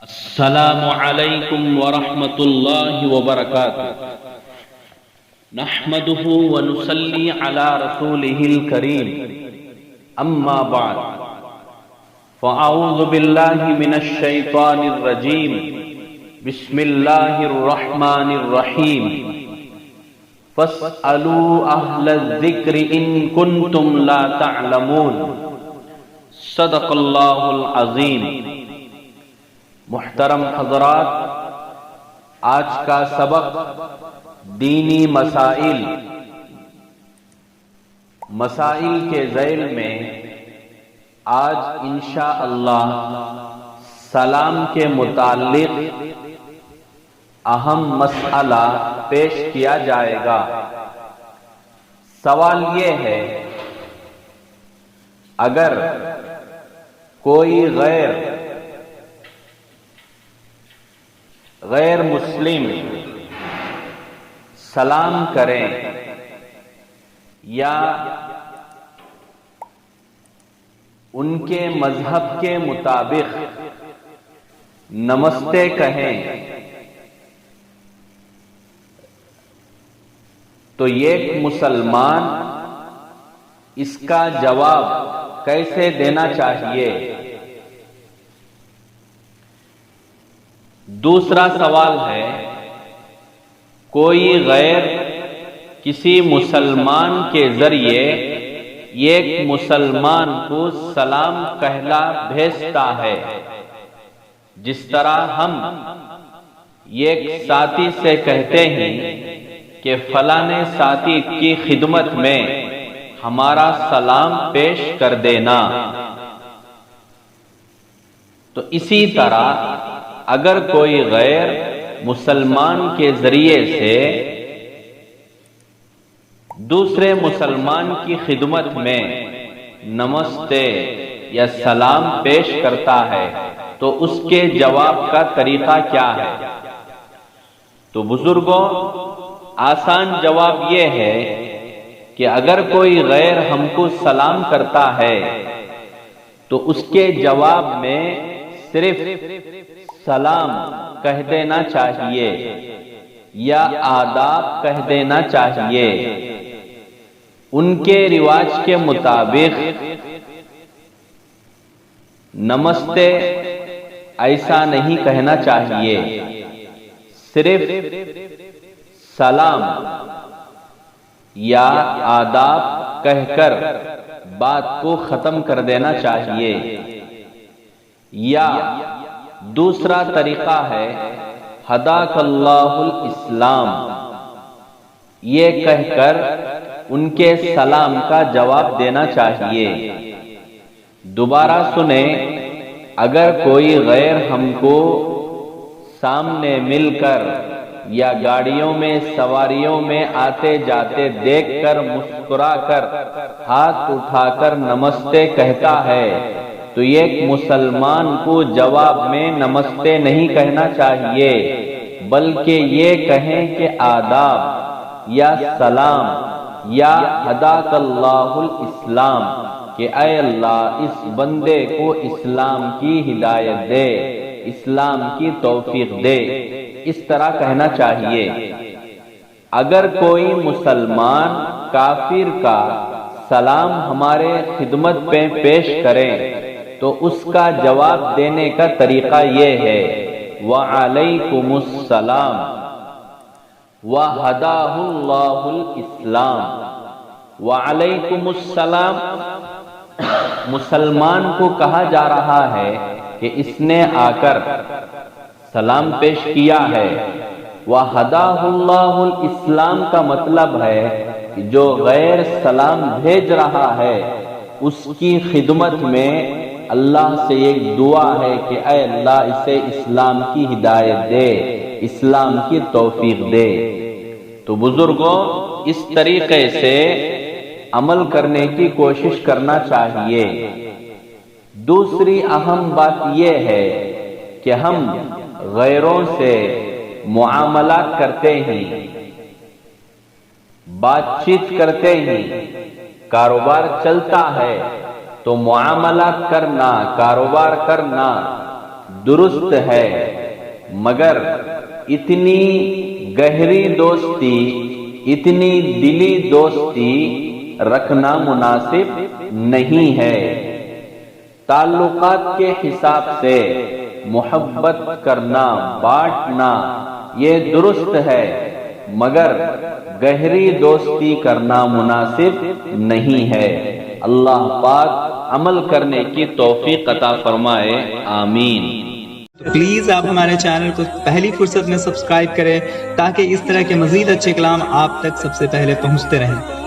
السلام علیکم ورحمۃ اللہ وبرکاتہ نحمده ونصلی علی رسوله الکریم اما بعد فاعوذ باللہ من الشیطان الرجیم بسم اللہ الرحمن الرحیم فاسألوا اہل الذکر ان کنتم لا تعلمون صدق اللہ العظیم۔ محترم حضرات، آج کا سبق دینی مسائل کے ذیل میں آج انشاءاللہ سلام کے متعلق اہم مسئلہ پیش کیا جائے گا۔ سوال یہ ہے، اگر کوئی غیر مسلم سلام کریں یا ان کے مذہب کے مطابق نمستے کہیں تو ایک مسلمان اس کا جواب کیسے دینا چاہیے؟ دوسرا سوال ہے، کوئی غیر کسی مسلمان کے ذریعے ایک مسلمان کو سلام کہلا بھیجتا ہے، جس طرح ہم ایک ساتھی سے کہتے ہیں کہ فلاں ساتھی کی خدمت میں ہمارا سلام پیش کر دینا، تو اسی طرح اگر کوئی غیر مسلمان کے ذریعے سے دوسرے مسلمان کی خدمت میں نمستے یا سلام پیش کرتا ہے تو اس کے جواب کا طریقہ کیا ہے؟ تو بزرگوں، آسان جواب یہ ہے کہ اگر کوئی غیر ہم کو سلام کرتا ہے تو اس کے جواب میں صرف سلام کہہ دینا چاہیے یا آداب کہہ دینا چاہیے۔ ان کے رواج کے مطابق نمستے ایسا نہیں کہنا چاہیے، صرف سلام یا آداب کہہ کر بات کو ختم کر دینا چاہیے۔ یا دوسرا طریقہ ہے ہداک اللہ الاسلام، یہ کہہ کر ان کے سلام کا جواب دینا چاہیے۔ دوبارہ سنیں، اگر کوئی غیر ہم کو سامنے مل کر یا گاڑیوں میں سواریوں میں آتے جاتے دیکھ کر مسکرا کر ہاتھ اٹھا کر نمستے کہتا ہے تو ایک مسلمان کو جواب میں نمستے نہیں کہنا چاہیے، بلکہ یہ کہیں کہ آداب یا سلام یا ہداک اللہ الاسلام، کہ اے اللہ اس بندے کو اسلام کی ہدایت دے، اسلام کی توفیق دے، اس طرح کہنا چاہیے۔ اگر کوئی مسلمان کافر کا سلام ہمارے خدمت پہ پیش کرے تو اس کا جواب دینے کا طریقہ یہ ہے، وعلیکم السلام وہداہ اللہ الاسلام۔ وعلیکم السلام مسلمان کو کہا جا رہا ہے کہ اس نے آ کر سلام پیش کیا ہے۔ وہداہ اللہ الاسلام کا مطلب ہے کہ جو غیر سلام بھیج رہا ہے اس کی خدمت میں اللہ سے ایک دعا ہے کہ اے اللہ اسے اسلام کی ہدایت دے، اسلام کی توفیق دے۔ تو بزرگوں، اس طریقے سے عمل کرنے کی کوشش کرنا چاہیے۔ دوسری اہم بات یہ ہے کہ ہم غیروں سے معاملات کرتے ہیں، بات چیت کرتے ہیں، کاروبار چلتا ہے تو معاملات کرنا، کاروبار کرنا درست ہے، مگر اتنی گہری دوستی، اتنی دلی دوستی رکھنا مناسب نہیں ہے۔ تعلقات کے حساب سے محبت کرنا، بانٹنا یہ درست ہے، مگر گہری دوستی کرنا مناسب نہیں ہے۔ اللہ پاک عمل کرنے کی توفیق عطا فرمائے، آمین۔ پلیز آپ ہمارے چینل کو پہلی فرصت میں سبسکرائب کریں تاکہ اس طرح کے مزید اچھے کلام آپ تک سب سے پہلے پہنچتے رہیں۔